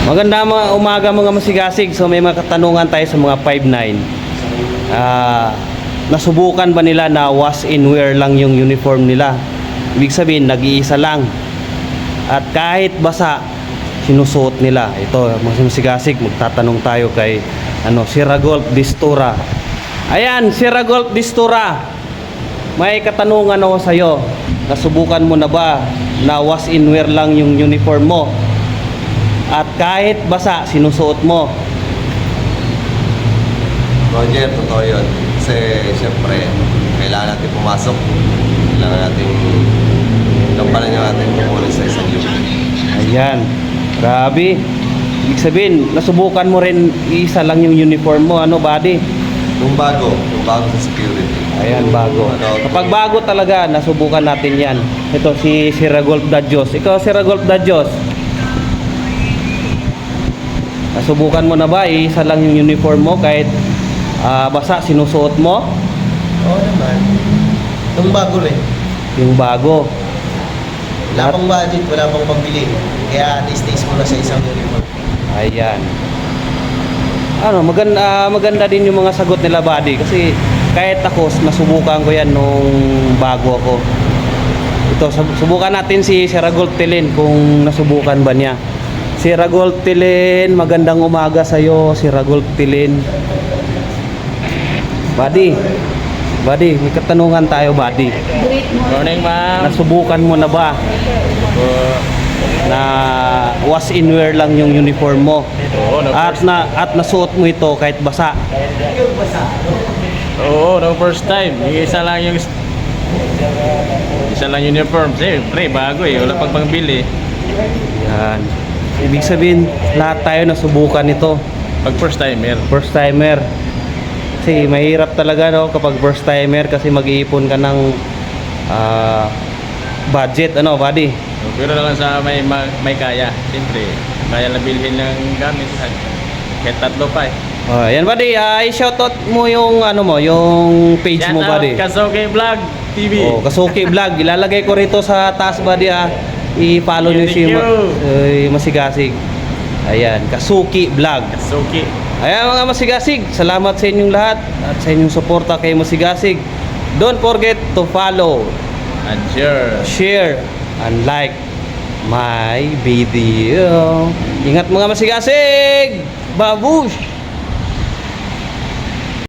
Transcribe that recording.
Umaga mga masigasig. So may mga katanungan tayo sa mga 5'9". Nasubukan ba nila na wash and wear lang yung uniform nila? Ibig sabihin nag-iisa lang. At kahit basa, sinusuot nila. Ito mga masigasig, magtatanong tayo kay Sir Ragolf Distura. Ayan, Sir Ragolf Distura. May katanungan ako sa iyo. Nasubukan mo na ba na wash and wear lang yung uniform mo? At kahit basa, sinusuot mo? Roger, totoo yun. Kasi siyempre, kailangan natin pumasok. Kailangan natin gampanan yung ating tungkulin sa isang lugar. Ayan, grabe. Ibig sabihin, nasubukan mo rin isa lang yung uniform mo, buddy? Yung bago sa security. Ayan, bago. Kapag bago talaga, nasubukan natin yan. Ito si Sir Ragolf Dadios. Ikaw, Sir Ragolf Dadios, nasubukan mo na ba isa lang yung uniform mo kahit basa, sinusuot mo? Oo naman. Yung bago rin. Yung bago. Wala pang budget, wala pang pambili. Kaya stays mo na sa isang uniform. Ayan. Maganda din yung mga sagot nila, buddy. Kasi kahit ako, nasubukan ko yan nung bago ako. Ito, subukan natin si Sir Ragolf Tilin kung nasubukan ba niya. Sir Ragolf Tilin, magandang umaga sa'yo, Sir Ragolf Tilin. Buddy, may katanungan tayo, buddy. Morning, ma'am. Nasubukan mo na ba na wash and wear lang yung uniform mo? Oo, At nasuot mo ito kahit basa? Oo, no first time. Isa lang uniform. Siyempre, bago wala pang pangbili. Yan. Ibig sabihin, lahat tayo nasubukan ito. Pag first timer. First timer. Kasi mahirap talaga kapag first timer kasi mag-iipon ka ng budget, buddy? Pero lang sa may kaya. Siyempre, kaya na bilhin ng gamit. Kahit tatlo pa Yan, buddy. I-shoutout mo yung yung page mo, buddy. Kasuki Vlog TV. Kasuki Vlog. Ilalagay ko rito sa taas, buddy. I-follow nyo si Masigasig. Ayan, Kasuki Vlog. Kasuki. Ayan mga Masigasig, salamat sa inyong lahat at sa inyong suporta kay Masigasig. Don't forget to follow And share and like my video. Ingat mga Masigasig! Babush!